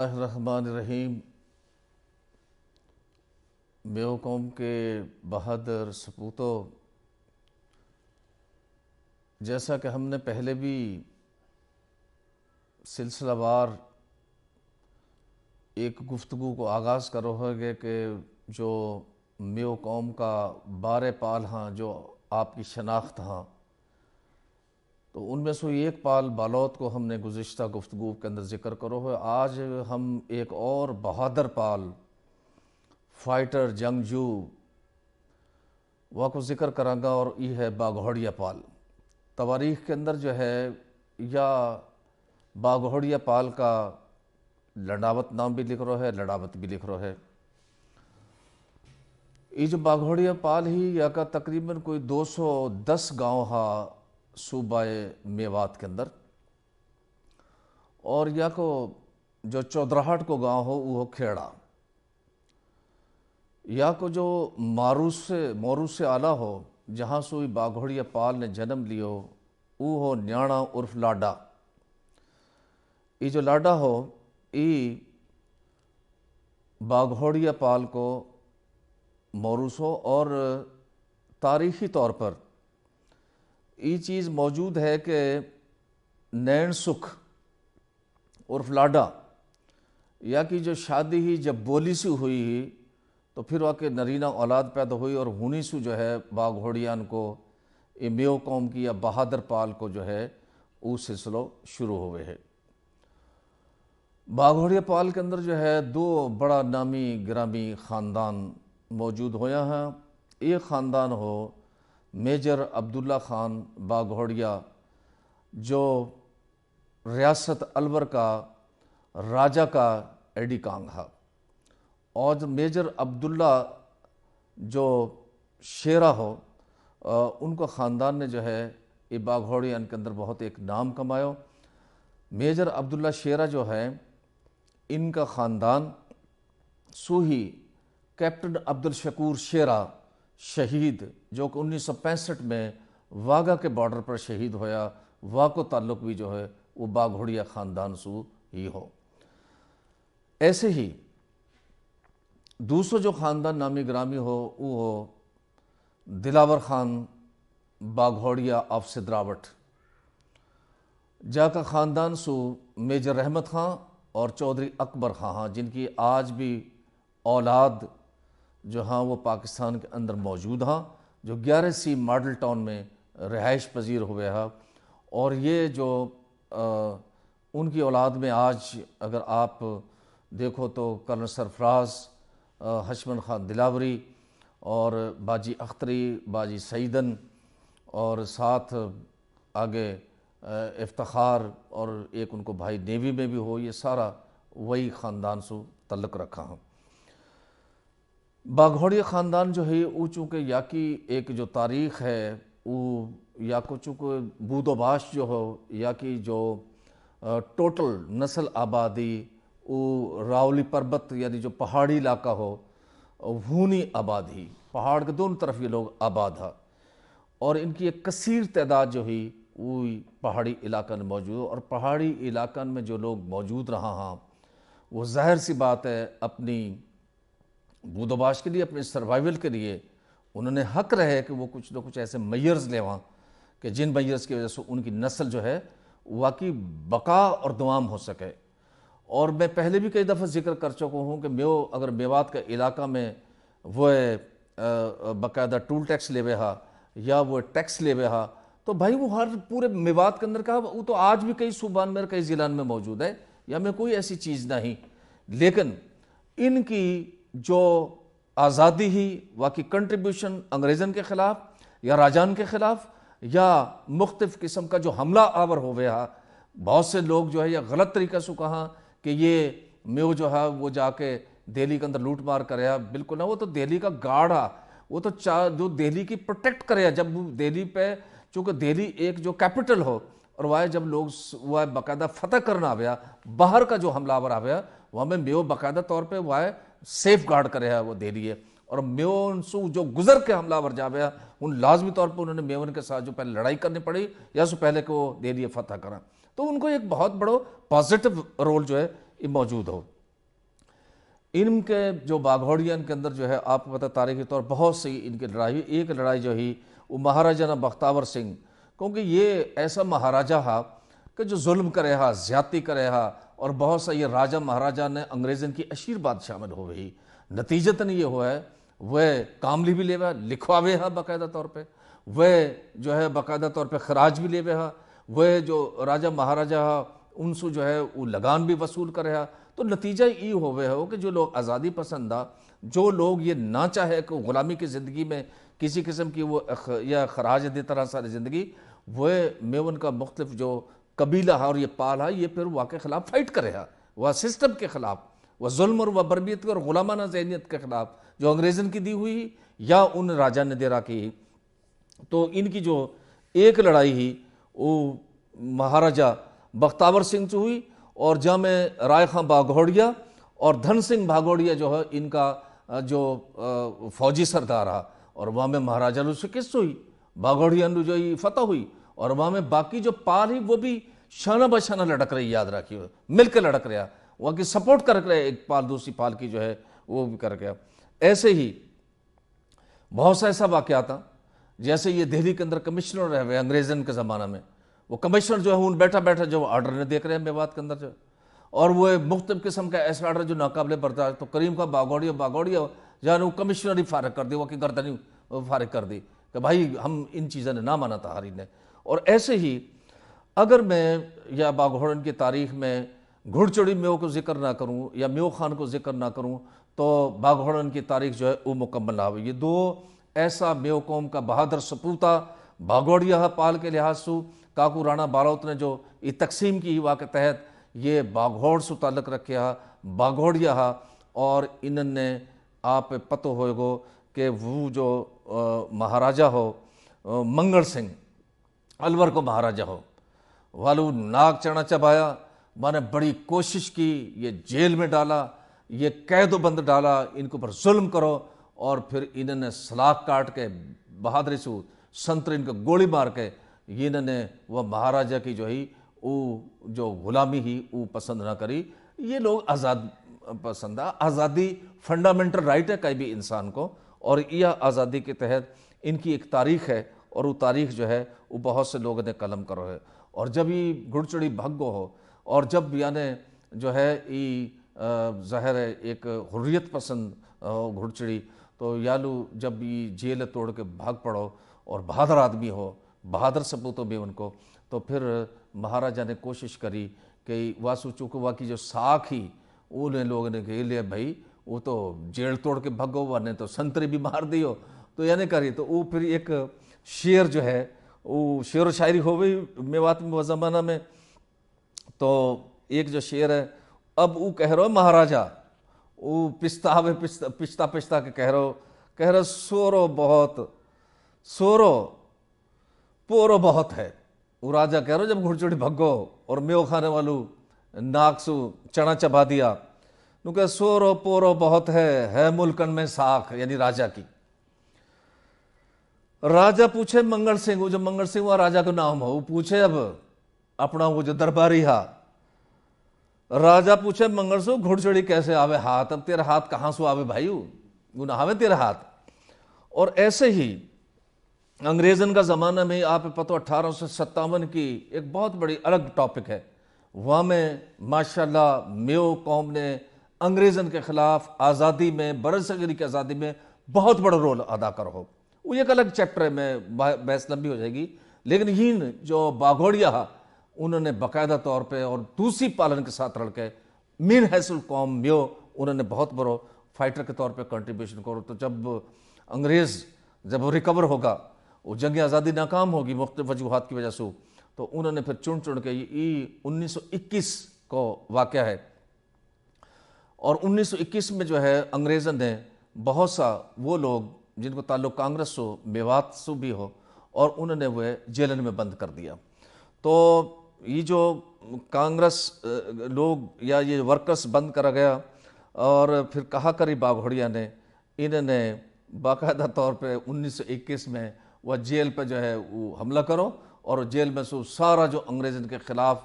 Rahman Mayo कौम के बहादुर सपूतों, जैसा कि हमने पहले भी सिलसिलावार एक गुफ्तगू को आगाज़ करो होगे कि जो मेओ कौम का बारे पाल हाँ जो आपकी शनाख्त हाँ, तो उनमें से एक पाल बालोत को हमने गुज़िश्ता गुफ्तगू के अंदर ज़िक्र करो है। आज हम एक और बहादुर पाल फाइटर जंगजू वह को ज़िक्र करांगा और ये है बाघोड़िया पाल। तवारीख़ के अंदर जो है या बाघोड़िया पाल का लड़ावत नाम भी लिख रहा है, लड़ावत भी लिख रहा है। ये जो बाघोड़िया पाल ही या का तकरीबन कोई 210 गांव हा सूबाए मेवात के अंदर, और या को जो चौधराहट को गांव हो वो खेड़ा, या को जो मोरू से आला हो जहाँ सुई बाघोड़िया पाल ने जन्म लियो वो हो न्याणा उर्फ लाडा। ये जो लाडा हो ये बाघोड़िया पाल को मोरूस हो, और तारीख़ी तौर पर ये चीज़ मौजूद है कि नैन सुख उर्फ लाडा या की जो शादी ही जब बोली से हुई ही तो फिर वहाँ के नरीना औलाद पैदा हुई, और हुनी से जो है बाघोड़ियान को ये मेओ कौम की या बहादुर पाल को जो है वो सिलसिलो शुरू हुए है। बाघोड़िया पाल के अंदर जो है दो बड़ा नामी गिरामी ख़ानदान मौजूद होया हैं। एक ख़ानदान हो मेजर अब्दुल्ला ख़ान बाघोड़िया जो रियासत अलवर का राजा का एडी कांग है, और मेजर अब्दुल्ला जो शेरा हो उनका ख़ानदान ने जो है ये बाघोड़ियान के अंदर बहुत एक नाम कमायो। मेजर अब्दुल्ला शेरा जो है इनका ख़ानदान सूही कैप्टन अब्दुल शकूर शेरा शहीद जो कि 1965 में वाघा के बॉर्डर पर शहीद होया, वाह को ताल्लुक़ भी जो है वो बाघोड़िया ख़ानदान सू ही हो। ऐसे ही दूसरा जो ख़ानदान नामी ग्रामी हो वो हो दिलावर ख़ान बाघोड़िया ऑफ सिद्रावट, जाका ख़ानदान सू मेजर रहमत ख़ान और चौधरी अकबर ख़ान जिनकी आज भी औलाद जो हाँ वो पाकिस्तान के अंदर मौजूद हाँ, जो 11C मॉडल टाउन में रिहाइश पजीर हुए हैं। और ये जो उनकी औलाद में आज अगर आप देखो तो कर्नल सरफराज हशमन ख़ान दिलावरी और बाजी अख्तरी, बाजी सईदन, और साथ आगे इफ्तिखार, और एक उनको भाई नेवी में भी हो, ये सारा वही ख़ानदान से तल्लुक़ रखा हूँ। बाघोड़िया ख़ानदान जो है वो चूँकि या की एक जो तारीख़ है वो या को चूँकि बूदोबाश जो हो या की जो टोटल नस्ल आबादी वो रावली पर्वत यानी जो पहाड़ी इलाका हो, हूनी आबादी, पहाड़ के दोनों तरफ ये लोग आबाद है, और इनकी एक कसीर तादाद जो ही वो पहाड़ी इलाका में मौजूद हो। और पहाड़ी इलाका में जो लोग मौजूद रहा हाँ वो ज़ाहिर सी बात है अपनी बूदोबाश के लिए, अपने सर्वाइवल के लिए उन्होंने हक रहे कि वो कुछ ना कुछ ऐसे मैयर्स लेवां कि जिन मैयर्स की वजह से उनकी नस्ल जो है वाकई बका और दुआम हो सके। और मैं पहले भी कई दफ़ा जिक्र कर चुका हूँ कि मेओ अगर मेवात का इलाका में वो बाकायदा टूल टैक्स लेवे हा या वो टैक्स लेवे हा, तो भाई वो हर पूरे मेवात के अंदर का वो तो आज भी कई सूबान में कई ज़िलान में मौजूद है, या में कोई ऐसी चीज़ नहीं। लेकिन इनकी जो आज़ादी ही वाकई कंट्रीब्यूशन अंग्रेज़न के ख़िलाफ़ या राजान के ख़िलाफ़ या मुख्तलिफ़ किस्म का जो हमला आवर हो गया, बहुत से लोग जो है या गलत तरीक़े से कहा कि ये मेओ जो है वो जाके दिल्ली के अंदर लूट मार करे, बिल्कुल ना, वो तो दिल्ली का गार्ड है, वो तो जो दिल्ली की प्रोटेक्ट करे। जब दिल्ली पे चूँकि दिल्ली एक जो कैपिटल हो और वह जब लोग वह बाकायदा फतह करना आया, बाहर का जो हमलावर आया वहाँ में मेओ बाकायदा तौर पर वह सेफ गार्ड करे है वो दिल्ली है, और मेओ उनसे जो गुजर के हमलावर जावे उन लाजमी तौर पर उन्होंने मेवन के साथ जो पहले लड़ाई करनी पड़ी या उससे पहले को दिल्ली फतह करा, तो उनको एक बहुत बड़ो पॉजिटिव रोल जो है ये मौजूद हो। इनके जो बाघोड़ियन के अंदर जो है आपको पता तारीखी तौर बहुत सी इनकी लड़ाई हुई। एक लड़ाई जो ही वो महाराजा ना बख्तावर सिंह, क्योंकि ये ऐसा महाराजा हा कि जो जुल्म करे हा, ज्यादती करे हा, और बहुत सा ये राजा महाराजा ने अंग्रेज़न की आशीर्वाद शामिल हो गई। नतीजतन ये हुआ है वह कामली भी लेवा लिखवावे हा बाकायदा तौर पे, वह जो है बाकायदा तौर पे खराज भी लेवे हा, वह जो राजा महाराजा हा उनसे जो है वो लगान भी वसूल करे हा। तो नतीजा ये होवे हो कि जो लोग आज़ादी पसंद आ, जो लोग ये ना चाहे कि ग़ुलामी की ज़िंदगी में किसी किस्म की वो या खराज दे तरह सारी ज़िंदगी, वह में उनका मुख्तलिफ जो कबीला है और ये पाल है, ये फिर वहाँ के ख़िलाफ़ फ़ाइट करे हा, वह सिस्टम के ख़िलाफ़, वह जुल्म और वह बर्बियत और ग़ुलामाना ज़हनियत के ख़िलाफ़ जो अंग्रेज़न की दी हुई या उन राजा ने दे रखी। तो इनकी जो एक लड़ाई ही वो महाराजा बख्तावर सिंह से हुई, और जहाँ में राय खां बाघोड़िया और धन सिंह बाघोड़िया जो है इनका जो फौजी सरदार रहा, और वहाँ में महाराजा ने शिकस्त हुई, बाघोड़िया जो ही फतह हुई, और वहाँ में बाकी जो पाल ही वो भी शाना बशाना लड़क रही, याद रखिए मिलकर लड़क रहा, वहाँ की सपोर्ट कर रहे, एक पाल दूसरी पाल की जो है वो भी कर गया। ऐसे ही बहुत सा ऐसा वाक़या था, जैसे ये दिल्ली के अंदर कमिश्नर रहे हुए अंग्रेज़न के ज़माना में, वो कमिश्नर जो है उन बैठा बैठा जो आर्डर ने देख रहे हैं मेवात के अंदर जो, और वो मुख्तलिफ किस्म का ऐसा आर्डर जो नाकाबिले बर्दाश्त, तो करीम का बाघोड़िया बाघोड़िया जाने वो कमिश्नर ही फारग कर दी, वो की गर्दनी फारग कर दी कि भाई हम इन चीज़ों ने ना माना था हारी ने। और ऐसे ही अगर मैं या बाघोड़न की तारीख में घुड़चड़ी मेव को जिक्र ना करूँ या मेव खान को जिक्र ना करूँ तो बाघोड़न की तारीख जो है वो मुकम्मल ना हुई। ये दो ऐसा मेव कौम का बहादुर सपूता बाघोड़िया पाल के लिहाज से काकू राणा बारोत ने जो ये तकसीम की हुआ के तहत ये बाघोड़ से ताल्लुक़ रखे हा बाघोड़िया हा, और इन्होंने आप पतो होगो कि वो जो महाराजा हो मंगल सिंह अलवर को महाराजा हो, वालू नाक चढ़ा चबाया, माने बड़ी कोशिश की, ये जेल में डाला, ये कैद बंद डाला, इनके ऊपर जुल्म करो, और फिर इन्होंने सलाख काट के बहादुरी से संतर इनको गोली मार के इन्होंने वह महाराजा की जो ही वो जो गुलामी ही वो पसंद ना करी। ये लोग आज़ाद पसंद है, आज़ादी फंडामेंटल राइट है कहीं भी इंसान को, और यह आज़ादी के तहत इनकी एक तारीख है, और वो तारीख जो है वो बहुत से लोगों ने कलम करो है। और जब ये घुड़चड़ी भग्गो हो, और जब यानी जो है ये ज़ाहिर है एक हुर्रियत पसंद घुड़चड़ी, तो यालू जब ये जेल तोड़ के भाग पड़ो और बहादुर आदमी हो, बहादुर सपूतों में उनको, तो फिर महाराजा ने कोशिश करी कि वासु चुकवा की जो साख ही उन्हें लोगों ने कह लिया भाई वो तो जेल तोड़ के भगो, वरने तो संतरी भी मार दियो, तो यानी करी। तो वो फिर एक शेर जो है वो शेर व शायरी हो गई मेवात में ज़माना में। तो एक जो शेर है, अब वो कह रहा महाराजा वो पिस्ता पिस्ता पिस्ता के कह रहा सोरो बहुत सोरो पोरो बहुत है। वो राजा कह रहा जब घुड़चड़ी भगो और मेव खाने वालू नाक सु चना चबा दिया, नु कह सोरो पोरो बहुत है मुल्कन में साख, यानी राजा की। राजा पूछे मंगल सिंह, वो जो मंगल सिंह वह राजा का नाम हो, वो पूछे अब अपना वो जो दरबारी हा, राजा पूछे मंगल सिंह घुड़चड़ी कैसे आवे हाथ, अब तेरा हाथ कहाँ से आवे भाई, वो ना आवे तेरा हाथ। और ऐसे ही अंग्रेज़न का ज़माना में आप पता 1857 की एक बहुत बड़ी अलग टॉपिक है, वहाँ में माशाल्लाह मेव कौम ने अंग्रेज़न के ख़िलाफ़ आज़ादी में बरसगीरी की आज़ादी में बहुत बड़ा रोल अदा कर हो। वो एक अलग चैप्टर है, मैं बहस लंबी हो जाएगी। लेकिन इन जो बाघोड़िया उन्होंने बाकायदा तौर पे और दूसरी पालन के साथ लड़के मीन हैसल कौम मेव उन्होंने बहुत बड़ा फाइटर के तौर पे कंट्रीब्यूशन करो। तो जब अंग्रेज़ जब वो रिकवर होगा, वो जंग आज़ादी नाकाम होगी मुख्तलिफ वजूहात की वजह से, तो उन्होंने फिर चुन चुन के ये 1921 को वाक़या है। और 1921 में जो है अंग्रेज़ों ने बहुत सा वो लोग जिनको ताल्लुक़ कांग्रेस हो मेवात से भी हो, और उन्होंने वह जेलन में बंद कर दिया। तो ये जो कांग्रेस लोग या ये वर्कर्स बंद करा गया, और फिर कहा करी बाघोड़िया ने इन्होंने बाकायदा तौर पे 1921 में वह जेल पे जो है वो हमला करो, और जेल में से सारा जो अंग्रेज़न के ख़िलाफ़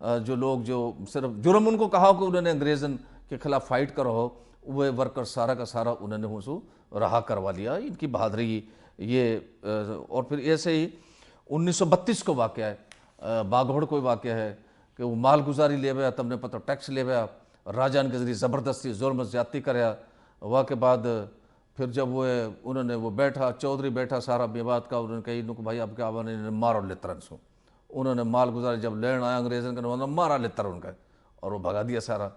जो लोग जो सिर्फ जुर्म उनको कहा कि उन्होंने अंग्रेज़न के खिलाफ फाइट करो हो, वह वर्कर सारा का सारा उन्होंने उसको रहा करवा लिया। इनकी बहादुरी ये और फिर ऐसे ही 1932 को वाक़या है, बाघोड़ कोई वाक़या है कि वो माल गुजारी ले गया, तमने पता टैक्स ले गया, राजान के जरिए ज़बरदस्ती जुल्म ज़्यादती कराया। वह के बाद फिर जब वो उन्होंने वो बैठा चौधरी बैठा सारा विवाद का, उन्होंने कही इनको भाई अब क्या उन्होंने मारो ले तरन सो, उन्होंने माल गुजारी जब लेन आया अंग्रेज़न का उन्होंने मारा ले तरन उनका और वो भगा दिया सारा।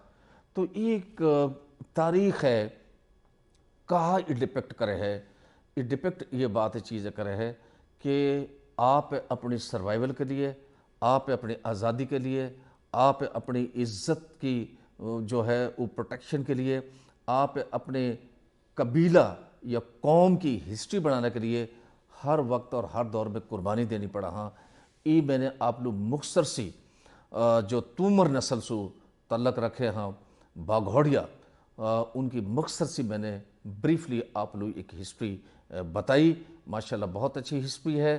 तो एक तारीख़ है कहा ये डिपेक्ट करे है, ये डिपेक्ट ये बात चीज़ करे है कि आप अपनी सर्वाइवल के लिए, आप अपनी आज़ादी के लिए, आप अपनी इज़्ज़त की जो है वो प्रोटेक्शन के लिए, आप अपने कबीला या कौम की हिस्ट्री बनाने के लिए हर वक्त और हर दौर में कुर्बानी देनी पड़ा। हाँ, ये मैंने आप लोग मुख्तर सी जो तूमर नस्ल से तल्लक रखे हाँ बाघोड़िया, उनकी मुख्तर सी मैंने ब्रीफली आप लोग एक हिस्ट्री बताई। माशाल्लाह बहुत अच्छी हिस्ट्री है।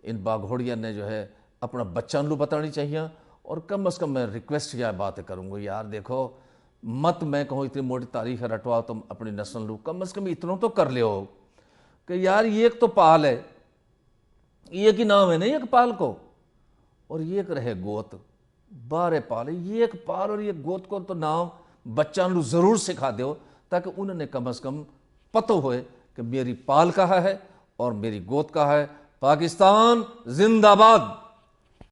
इन बाघोड़िया ने जो है अपना बच्चा लो बतानी चाहिए। और कम से कम मैं रिक्वेस्ट या बात करूँगा, यार देखो मत मैं कहूँ इतनी मोटी तारीख है रटवाओ तुम अपनी नस्ल लो, कम से कम इतना तो कर ले हो कि यार ये एक तो पाल है, ये की नाम है नहीं एक पाल को, और ये एक रहे गोत, बारह पाल, ये एक पाल और ये गोत को तो नाम बच्चा लो ज़रूर सिखा दो ताकि उन्होंने कम से कम पतो होए कि मेरी पाल कहाँ है और मेरी गोत कहाँ है। पाकिस्तान जिंदाबाद।